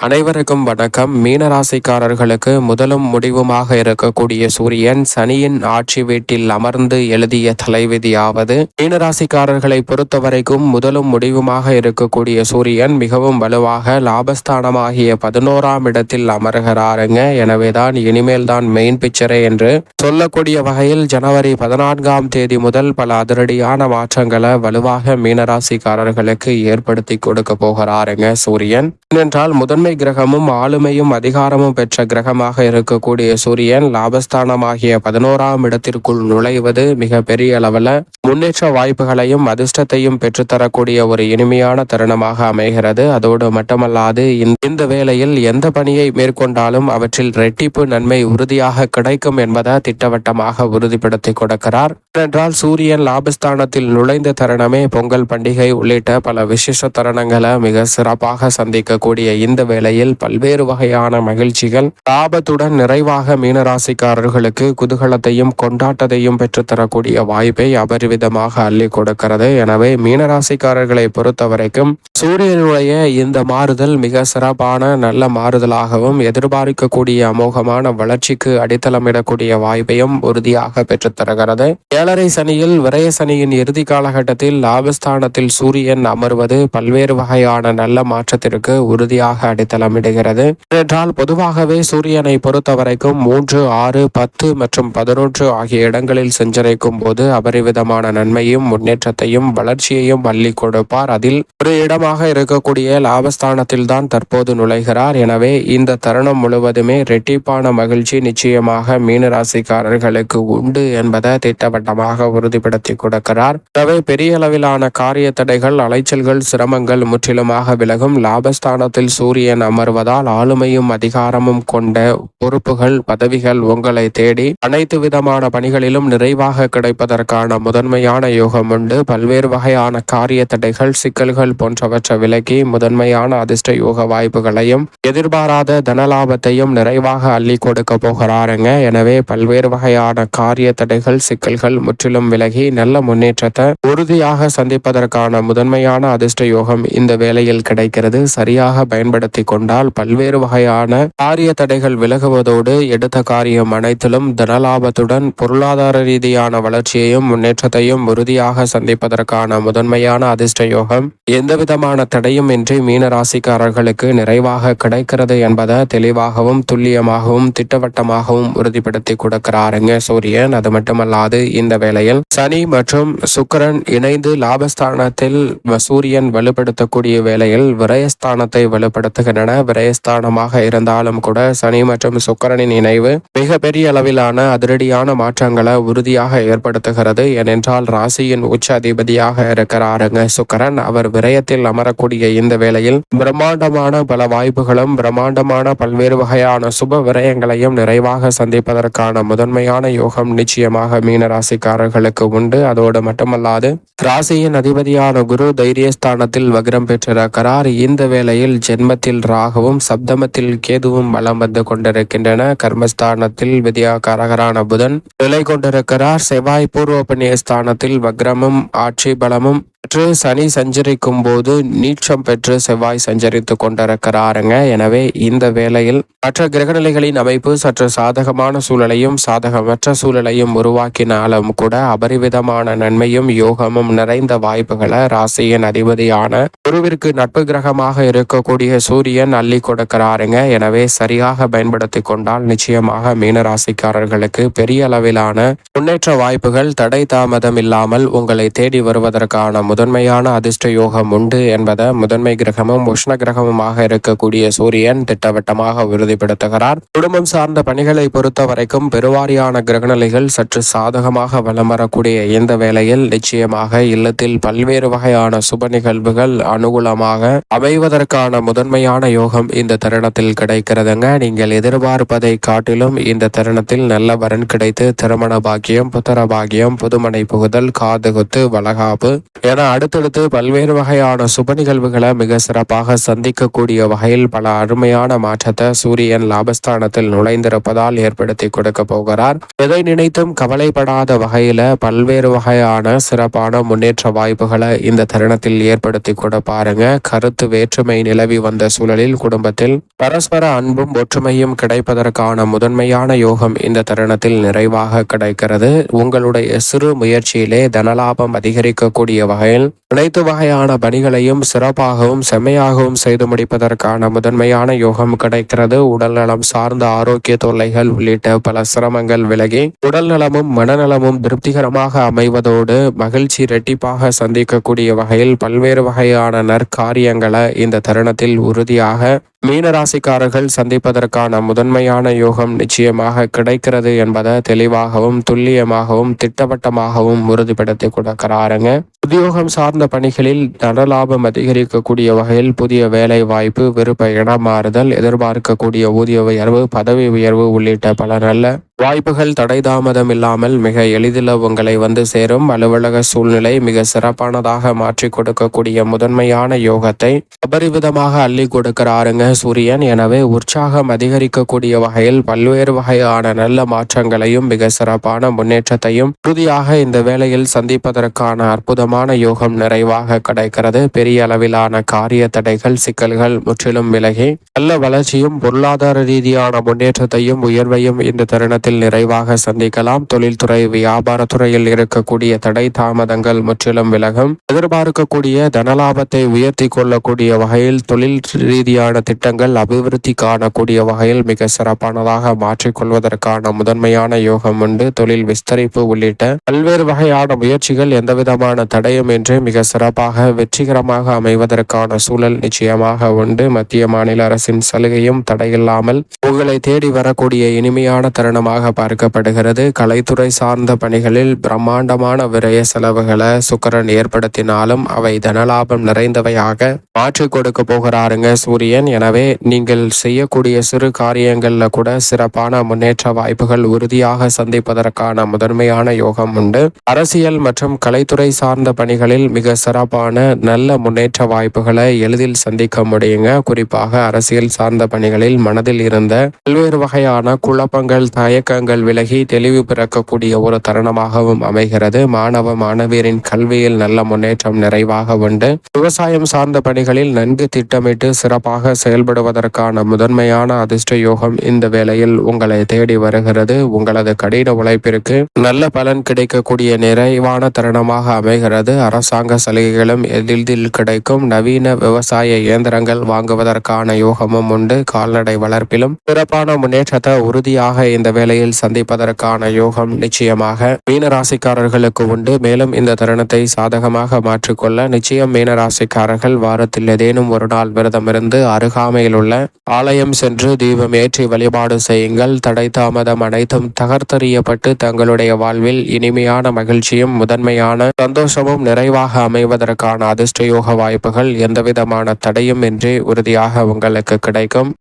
அனைவருக்கும் வணக்கம். மீனராசிக்காரர்களுக்கு முதலும் முடிவுமாக இருக்கக்கூடிய சூரியன் சனியின் ஆட்சி வீட்டில் அமர்ந்து எழுதிய தலைவிதியாவது, மீனராசிக்காரர்களை பொறுத்தவரைக்கும் முதலும் முடிவுமாக இருக்கக்கூடிய சூரியன் மிகவும் வலுவாக லாபஸ்தானமாகிய 11ஆம் இடத்தில் அமர்கிறாருங்க. எனவேதான் இனிமேல் தான் மெயின் பிக்சரே என்று சொல்லக்கூடிய வகையில் ஜனவரி 14ஆம் தேதி முதல் பல அதிரடியான மாற்றங்களை வலுவாக மீனராசிக்காரர்களுக்கு ஏற்படுத்தி கொடுக்க போகிறாருங்க சூரியன். ஏனென்றால் முதன்மை கிரகமும் ஆளுமையும் அதிகாரமும் பெற்ற கிரகமாக இருக்கக்கூடிய சூரியன் லாபஸ்தானமாகிய 11ஆம் இடத்திற்குள் நுழைவது மிக பெரிய அளவில் முன்னேற்ற வாய்ப்புகளையும் அதிர்ஷ்டத்தையும் பெற்றுத்தரக்கூடிய ஒரு இனிமையான தருணமாக அமைகிறது. அதோடு மட்டுமல்லாது இந்த வேளையில் எந்த பணியை மேற்கொண்டாலும் அவற்றில் இரட்டிப்பு நன்மை உறுதியாக கிடைக்கும் என்பதை திட்டவட்டமாக உறுதிப்படுத்தி கொடுக்கிறார். ஏனென்றால் சூரியன் லாபஸ்தானத்தில் நுழைந்த தருணமே பொங்கல் பண்டிகை உள்ளிட்ட பல விசேஷ தருணங்களை மிக சிறப்பாக சந்திக்கக்கூடிய இந்த வேளையில் பல்வேறு வகையான மகிழ்ச்சிகள் லாபத்துடன் நிறைவாக மீனராசிக்காரர்களுக்கு குதூகலத்தையும் கொண்டாட்டத்தையும் பெற்றுத்தரக்கூடிய வாய்ப்பை அபரிவிதமாக அள்ளி கொடுக்கிறது. எனவே மீனராசிக்காரர்களை பொறுத்தவரைக்கும் சூரியனுடைய இந்த மாறுதல் மிக சிறப்பான நல்ல மாறுதலாகவும் எதிர்பார்க்கக்கூடிய அமோகமான வளர்ச்சிக்கு அடித்தளமிடக்கூடிய வாய்ப்பையும் உறுதியாக பெற்றுத்தருகிறது. 7.5 சனியில் விரய சனியின் இறுதி காலகட்டத்தில் லாபஸ்தானத்தில் சூரியன் அமர்வது பல்வேறு வகையான நல்ல மாற்றத்திற்கு உறுதியாக அடித்தளமிடுகிறது. என்றால் பொதுவாகவே சூரியனை பொறுத்தவரைக்கும் 3, 6, 10 மற்றும் 11 ஆகிய இடங்களில் சஞ்சரிக்கும் போது அபரிவிதமான நன்மையும் முன்னேற்றத்தையும் வளர்ச்சியையும் அள்ளி கொடுப்பார். அதில் ஒரு இடமாக இருக்கக்கூடிய லாபஸ்தானத்தில் தான் தற்போது நுழைகிறார். எனவே இந்த தருணம் முழுவதுமே இரட்டிப்பான மகிழ்ச்சி நிச்சயமாக மீனராசிக்காரர்களுக்கு உண்டு என்பதை திட்டவட்டமாக உறுதிப்படுத்தி கொடுக்கிறார். எனவே பெரிய அளவிலான காரிய தடைகள், அலைச்சல்கள், சிரமங்கள் முற்றிலுமாக விலகும். லாபஸ்தானத்தில் சூரியன் அமர்வதால் ஆளுமையும் அதிகாரமும் கொண்ட பொறுப்புகள், பதவிகள் உங்களை தேடி அனைத்து விதமான பணிகளிலும் நிறைவாக கிடைப்பதற்கான முதன்மையான யோகம் உண்டு. பல்வேறு வகையான காரிய தடைகள், சிக்கல்கள் போன்றவற்றை விலக்கி முதன்மையான அதிர்ஷ்ட யோக வாய்ப்புகளையும் எதிர்பாராத தனலாபத்தையும் நிறைவாக அள்ளி கொடுக்க போகிறாருங்க. எனவே பல்வேறு வகையான காரிய தடைகள், சிக்கல்கள் முற்றிலும் விலகி நல்ல முன்னேற்றத்தை உறுதியாக சந்திப்பதற்கான முதன்மையான அதிர்ஷ்ட யோகம் இந்த வேளையில் கிடைக்கிறது. சரியாக பயன்படுத்தி கொண்டால் பல்வேறு வகையான காரிய தடைகள் விலகுவதோடு எடுத்த காரியம் அனைத்திலும் தனலாபத்துடன் பொருளாதார ரீதியான வளர்ச்சியையும் முன்னேற்றத்தையும் உறுதியாக சந்திப்பதற்கான முதன்மையான அதிர்ஷ்ட யோகம் எந்தவிதமான தடையும் இன்றி மீனராசிக்காரர்களுக்கு நிறைவாக கிடைக்கிறது என்பதை தெளிவாகவும் துல்லியமாகவும் திட்டவட்டமாகவும் உறுதிப்படுத்தி கொடுக்கிறாருங்க சூரியன். அது மட்டுமல்லாது இந்த வேளையில் சனி மற்றும் சுக்கிரன் இணைந்து லாபஸ்தானத்தில் சூரியன் வலுப்படுத்தக்கூடிய வேளையில் விரயஸ்தானத்தை வலுப்படுத்துகின்றன. விரயஸ்தானமாக இருந்தாலும் கூட சனி மற்றும் சுக்கிரனின் இணைவு மிக பெரிய அளவிலான அதிரடியான மாற்றங்களை உறுதியாக ஏற்படுத்துகிறது. ஏனென்றால் ராசியின் உச்ச அதிபதியாக இருக்கிறாருங்க சுக்கிரன். அவர் விரயத்தில் அமரக்கூடிய இந்த வேளையில் பிரம்மாண்டமான பல வாய்ப்புகளும் பிரம்மாண்டமான பல்வேறு வகையான சுப விரயங்களையும் நிறைவாக சந்திப்பதற்கான முதன்மையான யோகம் நிச்சயமாக மீனராசிக்காரர்களுக்கு உண்டு. அதோடு மட்டுமல்லாது ராசியின் அதிபதியான குரு தைரியஸ்தானத்தில் வக்ரம் பெற்றிருக்கிறார். இந்த வேளையில் ஜென்மத்தில் ராகுவும் சப்தமத்தில் கேதுவும் வலம் வந்து கொண்டிருக்கின்றன. கர்மஸ்தானத்தில் வித்யாகாரகரான புதன் நிலை கொண்டிருக்கிறார். செவ்வாய் பூர்வ புண்ணிய ஸ்தானத்தில் வக்ரமும் ஆட்சி பலமும் பெற்று சனி சஞ்சரிக்கும் போது நீச்சம் பெற்று செவ்வாய் சஞ்சரித்து கொண்டிருக்கிறாருங்க. எனவே இந்த வேளையில் மற்ற கிரகநிலைகளின் அமைப்பு சற்று சாதகமான சூழலையும் சாதகமற்ற சூழலையும் உருவாக்கினாலும் கூட அபரிவிதமான நன்மையும் யோகமும் நிறைந்த வாய்ப்புகளை ராசியின் அதிபதியான குருவிற்கு நட்பு கிரகமாக இருக்கக்கூடிய சூரியன் அள்ளி கொடுக்கிறாருங்க. எனவே சரியாக பயன்படுத்தி கொண்டால் நிச்சயமாக மீனராசிக்காரர்களுக்கு பெரிய அளவிலான முன்னேற்ற வாய்ப்புகள் தடை தாமதம் இல்லாமல் உங்களை தேடி வருவதற்கான முதன்மையான அதிர்ஷ்ட யோகம் உண்டு என்பதை முதன்மை கிரகமும் உஷ்ண கிரகமுமாக இருக்கக்கூடிய சூரியன் திட்டவட்டமாக உறுதிப்படுத்துகிறார். குடும்பம் சார்ந்த பணிகளை பொறுத்த வரைக்கும் பெருவாரியான கிரகநிலைகள் சற்று சாதகமாக வலம் வரக்கூடிய இந்த வேளையில் நிச்சயமாக இல்லத்தில் பல்வேறு வகையான சுப நிகழ்வுகள் அனுகூலமாக அமைவதற்கான முதன்மையான யோகம் இந்த தருணத்தில் கிடைக்கிறதுங்க. நீங்கள் எதிர்பார்ப்பதை காட்டிலும் இந்த தருணத்தில் நல்ல வரன் கிடைத்து திருமண பாக்கியம், புத்திர பாக்கியம், புதுமனை புகுதல், காதுகுத்து, வளகாப்பு என அடுத்தடுத்து பல்வேறு வகையான சுப நிகழ்வுகளை மிக சிறப்பாக சந்திக்கக்கூடிய வகையில் பல அருமையான மாற்றத்தை சூரியன் லாபஸ்தானத்தில் நுழைந்திருப்பதால் ஏற்படுத்தி கொடுக்க போகிறார். எதை நினைத்தும் கவலைப்படாத வகையில பல்வேறு வகையான சிறப்பான முன்னேற்ற வாய்ப்புகளை இந்த தருணத்தில் ஏற்படுத்தி கூட பாருங்க. கருத்து வேற்றுமை நிலவி வந்த சூழலில் குடும்பத்தில் பரஸ்பர அன்பும் ஒற்றுமையும் கிடைப்பதற்கான முதன்மையான யோகம் இந்த தருணத்தில் நிறைவாக கிடைக்கிறது. உங்களுடைய சிறு முயற்சியிலே தனலாபம் அதிகரிக்கக்கூடிய வகையில் அனைத்து வகையான பணிகளையும் சிறப்பாகவும் செம்மையாகவும் செய்து முடிப்பதற்கான முதன்மையான யோகம் கிடைக்கிறது. உடல்நலம் சார்ந்த ஆரோக்கிய தொல்லைகள் உள்ளிட்ட பல சிரமங்கள் விலகி உடல் நலமும் மனநலமும் திருப்திகரமாக அமைவதோடு மகிழ்ச்சி இரட்டிப்பாக சந்திக்கக்கூடிய வகையில் பல்வேறு வகையான நற்காரியங்களை இந்த தருணத்தில் உறுதியாக மீனராசிக்காரர்கள் சந்திப்பதற்கான முதன்மையான யோகம் நிச்சயமாக கிடைக்கிறது என்பதை தெளிவாகவும் துல்லியமாகவும் திட்டவட்டமாகவும் உறுதிப்படுத்தி கொடுக்கிறாருங்க. உத்தியோகம் சார்ந்த பணிகளில் தனலாபம் அதிகரிக்கக்கூடிய வகையில் புதிய வேலை வாய்ப்பு, விருப்ப இடம் மாறுதல், எதிர்பார்க்கக்கூடிய ஊதிய உயர்வு, பதவி உயர்வு உள்ளிட்ட பல நல்ல வாய்ப்புகள் தடை தாமதம் இல்லாமல் மிக எளிதில் உங்களை வந்து சேரும். அலுவலக சூழ்நிலை மிக சிறப்பானதாக மாற்றி கொடுக்கக்கூடிய முதன்மையான யோகத்தை அபரிவிதமாக அள்ளி கொடுக்கிறாருங்க சூரியன். எனவே உற்சாகம் அதிகரிக்கக்கூடிய வகையில் பல்வேறு வகையான நல்ல மாற்றங்களையும் மிக சிறப்பான முன்னேற்றத்தையும் உறுதியாக இந்த வேளையில் சந்திப்பதற்கான அற்புதமான யோகம் நிறைவாக கிடைக்கிறது. பெரிய அளவிலான காரிய தடைகள் சிக்கல்கள் முற்றிலும் விலகி நல்ல வளர்ச்சியும் பொருளாதார ரீதியான முன்னேற்றத்தையும் உயர்வையும் இந்த தருணத்தில் நிறைவாக சந்திக்கலாம். தொழில்துறை வியாபாரத்துறையில் இருக்கக்கூடிய தடை தாமதங்கள் முற்றிலும் விலகும். எதிர்பார்க்கக்கூடிய தனலாபத்தை உயர்த்தி கொள்ளக்கூடிய வகையில் தொழில் ரீதியான திட்டங்கள் அபிவிருத்தி காணக்கூடிய வகையில் மிக சிறப்பானதாக மாற்றிக்கொள்வதற்கான முதன்மையான யோகம் உண்டு. தொழில் விஸ்தரிப்பு உள்ளிட்ட பல்வேறு வகையான முயற்சிகள் எந்தவிதமான தடையும் இன்றி மிக சிறப்பாக வெற்றிகரமாக அமைவதற்கான சூழல் நிச்சயமாக உண்டு. மத்திய மாநில அரசின் சலுகையும் தடையில்லாமல் உங்களை தேடி வரக்கூடிய இனிமையான தருணமாக பார்க்கப்படுகிறது. கலைத்துறை சார்ந்த பணிகளில் பிரம்மாண்டமான விரய செலவுகளை சுக்கிரன் ஏற்படுத்தினாலும் அவை தனலாபம் நிறைந்தவையாக மாற்றிக் கொடுக்க போகிறாருங்க சூரியன். எனவே நீங்கள் செய்யக்கூடிய சிறு காரியங்கள்ல கூட சிறப்பான முன்னேற்ற வாய்ப்புகள் உறுதியாக சந்திப்பதற்கான முதன்மையான யோகம் உண்டு. அரசியல் மற்றும் கலைத்துறை சார்ந்த பணிகளில் மிக சிறப்பான நல்ல முன்னேற்ற வாய்ப்புகளை எளிதில் சந்திக்க முடியுங்க. குறிப்பாக அரசியல் சார்ந்த பணிகளில் மனதில் இருந்த பல்வேறு வகையான குழப்பங்கள் தயக்கங்கள் விலகி தெளிவு பிறக்கக்கூடிய ஒரு தருணமாகவும் அமைகிறது. மாணவ மாணவியரின் கல்வியில் நல்ல முன்னேற்றம் நிறைவாக உண்டு. விவசாயம் சார்ந்த பணிகளில் நன்கு திட்டமிட்டு சிறப்பாக செயல்படுவதற்கான முதன்மையான அதிர்ஷ்ட யோகம் இந்த வேளையில் உங்களை தேடி வருகிறது. உங்களது கடின உழைப்பிற்கு நல்ல பலன் கிடைக்கக்கூடிய நிறைவான தருணமாக அமைகிறது. அரசாங்க சலுகைகளும் எளிதில் கிடைக்கும். நவீன விவசாய இயந்திரங்கள் வாங்குவதற்கான யோகமும் உண்டு. கால்நடை வளர்ப்பிலும் சிறப்பான முன்னேற்றத்தை உறுதியாக இந்த வேளையில் சந்திப்பதற்கான யோகம் நிச்சயமாக மீனராசிக்காரர்களுக்கு உண்டு. மேலும் இந்த தருணத்தை சாதகமாக மாற்றிக்கொள்ள நிச்சயம் மீனராசிக்காரர்கள் வாரத்தில் ஏதேனும் ஒரு நாள் விரதமிருந்து அருகாமையில் உள்ள ஆலயம் சென்று தீபம் ஏற்றி வழிபாடு செய்யுங்கள். தடை தாமதம் அனைத்தும் தகர்த்தறியப்பட்டு தங்களுடைய வாழ்வில் இனிமையான மகிழ்ச்சியும் முதன்மையான சந்தோஷமும் நிறைவாக அமைவதற்கான அதிர்ஷ்ட யோக வாய்ப்புகள் எந்தவிதமான தடையும் இன்றி உறுதியாக உங்களுக்கு கிடைக்கும்.